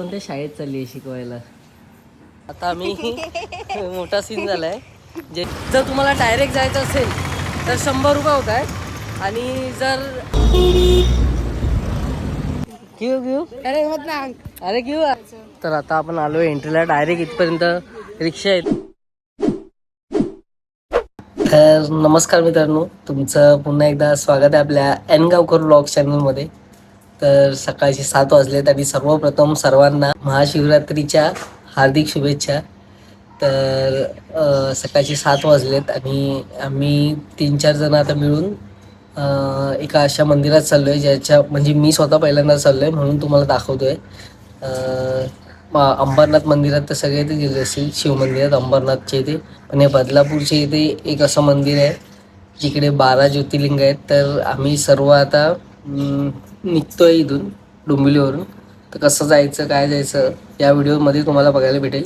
कोणत्या शाळेत चालली आहे शिकवायला? आता आम्ही मोठा सीन झालाय. जे जर तुम्हाला डायरेक्ट जायचं असेल तर 100 रुपये होत आहेत. आणि जर घेऊ अरे घेऊ. तर आता आपण आलो एंट्रीला. डायरेक्ट इथपर्यंत रिक्षा आहेत. तर नमस्कार मित्रांनो, तुमचं पुन्हा एकदा स्वागत आहे आपल्या एन गावकर व्लॉग चॅनलमध्ये. तर सकाळचे 7 वाजलेत आणि सर्वप्रथम सर्वांना महाशिवरात्रीच्या हार्दिक शुभेच्छा. तर सकाळचे 7 वाजलेत आणि आम्ही 3-4 जण आता मिळून एका अशा मंदिरात चाललो आहे, ज्याच्या म्हणजे मी स्वतः पहिल्यांदा चाललो आहे म्हणून तुम्हाला दाखवतो आहे. अंबरनाथ मंदिरात तर सगळे इथे गेले असतील, शिवमंदिरात अंबरनाथच्या इथे. पण या बदलापूरच्या इथे एक असं मंदिर आहे जिकडे 12 ज्योतिर्लिंग आहेत. तर आम्ही सर्व आता निघतो आहे इथून डोंबिवलीवरून. तर कसं जायचं, काय जायचं या व्हिडिओमध्ये तुम्हाला बघायला भेटेल.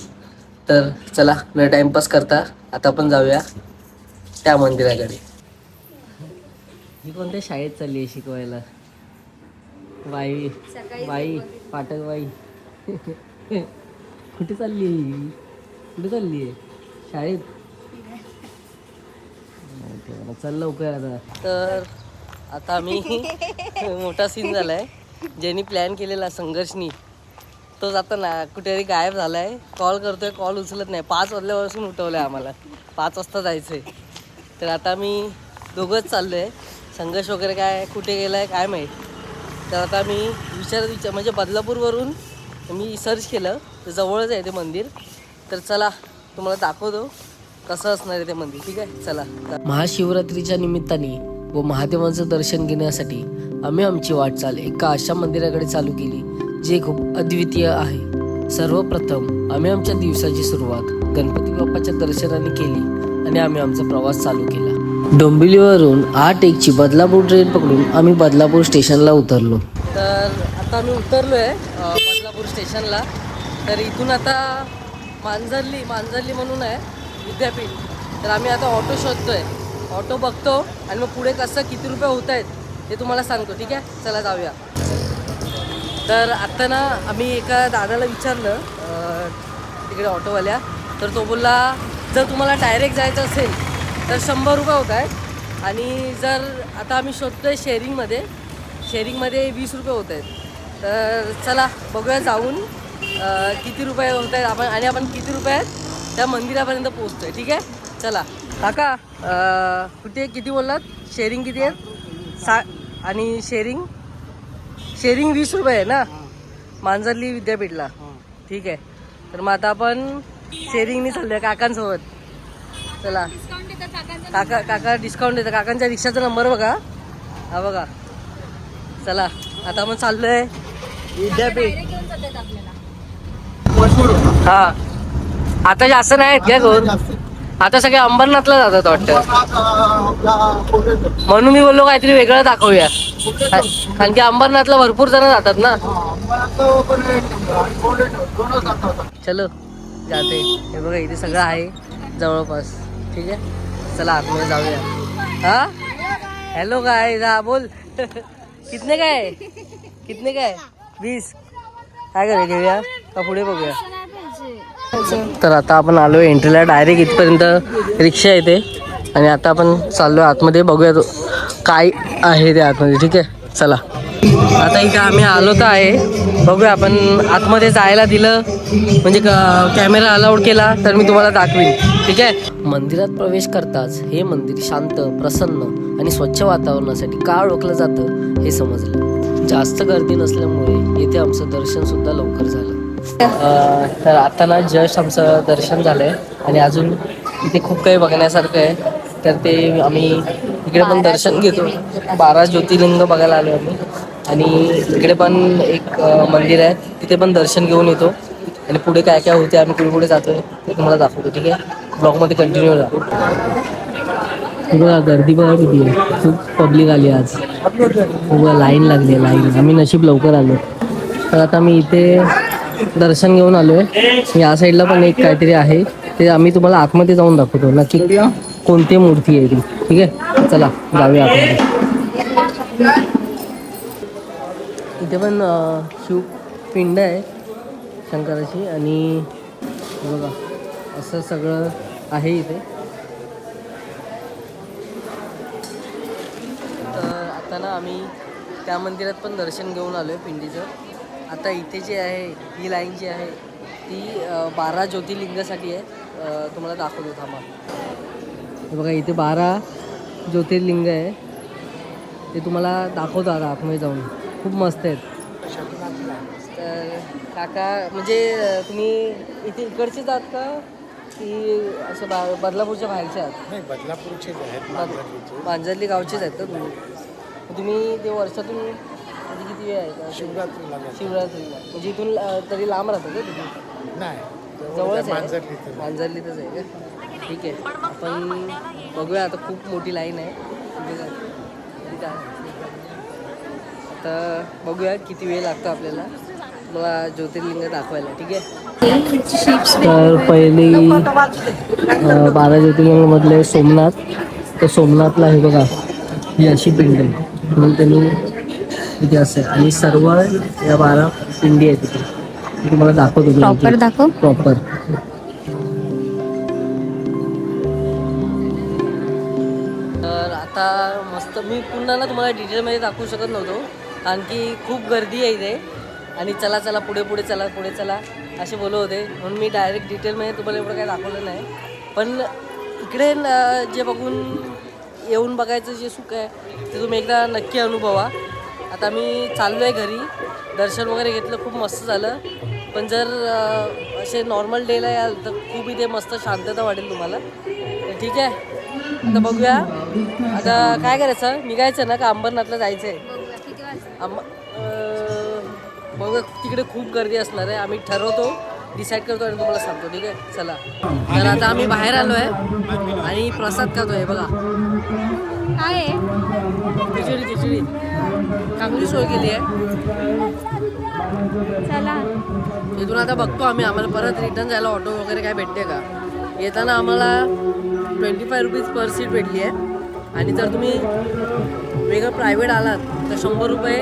तर चला, न टाईमपास करता आता आपण जाऊया त्या मंदिराकडे. ही कोणत्या शाळेत चालली आहे शिकवायला? बाई पाठक बाई. कुठे चालली आहे? कुठे चालली आहे? शाळेत? चल लवकर आता. तर आता आम्ही मोठा सीन झालाय. ज्यांनी प्लॅन केलेला संघर्षनी तो जाताना कुठेतरी गायब झालाय. कॉल करतोय, कॉल उचलत नाही. 5 वाजल्यापासून उठवलंय आम्हाला, 5 वाजता जायचंय. तर आता मी दोघंच चाललोय. संघर्ष वगैरे काय कुठे गेलाय काय माहीत. तर आता मी विचार म्हणजे बदलापूरवरून मी सर्च केलं तर जवळच आहे ते मंदिर. तर चला तुम्हाला दाखवतो कसं असणार आहे ते मंदिर. ठीक आहे, चला. महाशिवरात्रीच्या निमित्ताने व महादेवांचं दर्शन घेण्यासाठी आम्ही आमची वाटचाल एका अशा मंदिराकडे चालू केली जे खूप अद्वितीय आहे. सर्वप्रथम आम्ही आमच्या दिवसाची सुरुवात गणपती बाप्पाच्या दर्शनाने केली आणि आम्ही आमचा प्रवास चालू केला. डोंबिवलीवरून 8:01ची बदलापूर ट्रेन पकडून आम्ही बदलापूर स्टेशनला उतरलो. तर आता आम्ही उतरलो आहे बदलापूर स्टेशनला. तर इथून आता मांजरली म्हणून आहे विद्यापीठ. तर आम्ही आता ऑटो शोधतोय, ऑटो बघतो आणि मग पुढे कसं किती रुपये होत आहेत ते तुम्हाला सांगतो. ठीक आहे, चला जाऊया. तर आत्ता ना आम्ही एका दादाला विचारलं तिकडे ऑटोवाल्या. तर तो बोलला जर तुम्हाला डायरेक्ट जायचं असेल तर 100 रुपये होत आहेत. आणि जर आता आम्ही शोधतोय शेअरिंगमध्ये 20 रुपये होत आहेत. तर चला बघूया जाऊन किती रुपये होत आहेत आपण किती रुपयात त्या मंदिरापर्यंत पोहोचतोय. ठीक आहे, चला. काका कुठे किती बोललात? शेअरिंग किती आहेत? आणि शेअरिंग 20 रुपये आहे ना मांजरली विद्यापीठला? ठीक आहे. तर मग आता आपण शेअरिंगने चाललोय काकांसोबत. चला. काका डिस्काउंट देतात. काकांच्या रिक्षाचा नंबर बघा, हा बघा. चला आता आपण चाललोय विद्यापीठ. हा आता जास्त नाही आहेत काय कोण? आता सगळे अंबरनाथला जातात वाटतं, म्हणून मी बोललो काहीतरी वेगळं दाखवूया. कारण की अंबरनाथला भरपूर जण जातात ना. चलो जाते. हे बघा इथे सगळं आहे जवळपास. ठीक आहे, चला आतमध्ये जाऊया. हा हॅलो काय जा बोल. कितने काय 20? काय करे घेऊया का पुढे बघूया? तर आता आपण आलो एंट्रीला. डायरेक्ट इथपर्यंत रिक्षा येते आणि आता आपण चाललो आतमध्ये. बघूया काय आहे ते आतमध्ये. ठीक आहे, चला. आता इथे आम्ही आलो तर आहे, बघूया. आपण आतमध्ये जायला दिलं म्हणजे कॅमेरा अलाउड केला तर मी तुम्हाला दाखवीन. ठीक आहे. मंदिरात प्रवेश करताच हे मंदिर शांत, प्रसन्न आणि स्वच्छ वातावरणासाठी का ओळखलं जातं हे समजलं. जास्त गर्दी नसल्यामुळे येथे आमचं दर्शन सुद्धा लवकर झालं. तर आता ना जस्ट आमचं दर्शन झालंय आणि अजून इथे खूप काही बघण्यासारखं आहे. तर ते आम्ही इकडे पण दर्शन घेतो. 12 ज्योतिर्लिंग बघायला आलो आम्ही. आणि इकडे पण एक मंदिर आहे, तिथे पण दर्शन घेऊन येतो. आणि पुढे काय काय होते आम्ही पुढे पुढे जातोय ते तुम्हाला दाखवतो. ठीक आहे, ब्लॉगमध्ये कंटिन्यू राहा. बघा गर्दी बघा किती आहे, खूप पब्लिक आली आज. बघा लाईन लागली, लाईन. आम्ही नशीब लवकर आलो. तर आता मी इथे दर्शन घेऊन आलोय. या साईडला पण एक काहीतरी आहे, ते आम्ही तुम्हाला आतमध्ये जाऊन दाखवतो नक्की कोणती मूर्ती आहे ती. ठीक आहे, चला जाऊया आतमध्ये. इथे पण शिवपिंड आहे. शंकराची. आणि बघा असं सगळं आहे इथे. तर आता ना आम्ही त्या मंदिरात पण दर्शन घेऊन आलो आहे पिंडीचं. आता इथे जे आहे ही लाईन जी आहे ती 12 ज्योतिर्लिंगासाठी आहे. तुम्हाला दाखवतो थांबा. हे बघा इथे 12 ज्योतिर्लिंग आहे, ते तुम्हाला दाखवतो आता आतमध्ये जाऊन. खूप मस्त आहेत. तर काका म्हणजे तुम्ही इथे इकडचेच आहात का की असं बदलापूरच्या बाहेरचे आहात? नाही, बदलापूरचेच आहेत. मांजरली गावचेच आहेत का तुम्ही? तुम्ही ते वर्षातून म्हणजे किती वेळ आहे का? शिवरात्रीला शिवरात्रीला म्हणजे इथून तरी लांब राहतं का तुम्ही? नाही, जवळच आहे? मांजरलीतच. मांजरलीतच आहे का? ठीक आहे, आपण बघूया. आता खूप मोठी लाईन आहे तिथे. आता बघूया किती वेळ लागतो आपल्याला मला ज्योतिर्लिंग दाखवायला. ठीक आहे. तर पहिली 12 ज्योतिर्लिंगामधले सोमनाथ. तर सोमनाथला आहे बघा ही अशी पिंड आहे, म्हणून त्यांनी इथे असं आहे. आणि सर्व या 12 पिंडी आहेत तिथे. मी तुम्हाला दाखवतो. प्रॉपर दाखव. प्रॉपर. तर आता मस्त मी पुन्हा ना तुम्हाला डिटेलमध्ये दाखवू शकत नव्हतो, कारण की खूप गर्दी आहे इथे. आणि चला चला पुढे पुढे चला पुढे चला असे बोलत होते, म्हणून मी डायरेक्ट डिटेलमध्ये तुम्हाला एवढं काही दाखवलं नाही. पण इकडे जे बघून येऊन बघायचं जे सुख आहे ते तुम्ही एकदा नक्की अनुभवा. आता मी चाललो आहे घरी. दर्शन वगैरे घेतलं, खूप मस्त झालं. पण जर असे नॉर्मल डेला याल तर खूप इथे मस्त शांतता वाटेल तुम्हाला. तर ठीक आहे, आता बघूया. आता काय करायचं, निघायचं ना का अंबरनाथला जायचं आहे? बघूया, तिकडे खूप गर्दी असणार आहे. आम्ही ठरवतो, डिसाईड करतो आणि तुम्हाला सांगतो. ठीक आहे, चला. तर आता आम्ही बाहेर आलो आहे आणि प्रसाद खातोय. बघा काय आहे? खिचडी. खिचडी चांगली सोय केली आहे. चला इथून आता बघतो आम्ही, आम्हाला परत रिटर्न जायला ऑटो वगैरे काय भेटते का. येताना आम्हाला 25 रुपीज पर सीट भेटली आहे. आणि जर तुम्ही वेगळं प्रायव्हेट आलात तर 100 रुपये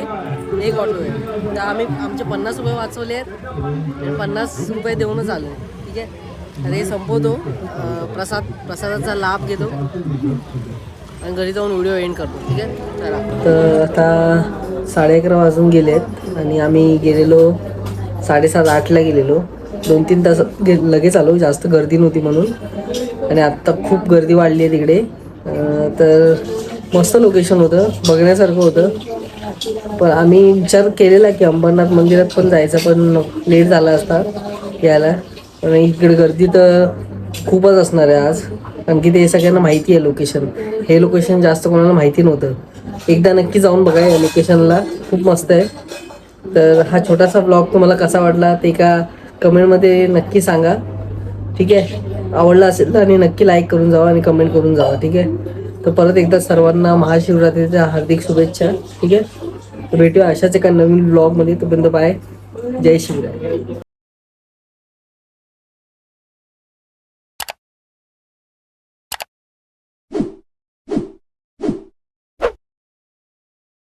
एक ऑटो आहे. तर आम्ही आमचे 50 रुपये वाचवले आहेत आणि 50 रुपये देऊनच आलो आहे. ठीक आहे, तर हे संपवतो. प्रसादाचा लाभ घेतो आणि घरी जाऊन व्हिडिओ एंड करतो. ठीक आहे, चला. तर आता 11:30 वाजून गेले आहेत आणि आम्ही गेलेलो 7:30-8ला गेलेलो. 2-3 तास लगेच आलो, जास्त गर्दी नव्हती म्हणून. आणि आत्ता खूप गर्दी वाढली आहे तिकडे. तर मस्त लोकेशन होतं, बघण्यासारखं होतं. पण आम्ही विचार केलेला की अंबरनाथ मंदिरात पण जायचं, पण लेट झाला असता यायला. पण इकडे गर्दी तर खूपच असणार आहे आज, कारण की ते सगळ्यांना माहिती आहे लोकेशन. हे लोकेशन जास्त कोणाला माहिती नव्हतं. एकदा नक्की जाऊन बघा या लोकेशनला, खूप मस्त आहे. तर हा छोटासा ब्लॉग तुम्हाला कसा वाटला ते का कमेंटमध्ये नक्की सांगा. ठीक आहे, आवडला असेल तर आणि नक्की लाईक करून जावा आणि कमेंट करून जावा. ठीक आहे, तर परत एकदा सर्वांना महाशिवरात्रीच्या हार्दिक शुभेच्छा. ठीक आहे, तर भेटूया अशाच एका नवीन ब्लॉगमध्ये. तोपर्यंत बाय. जय शिवराय.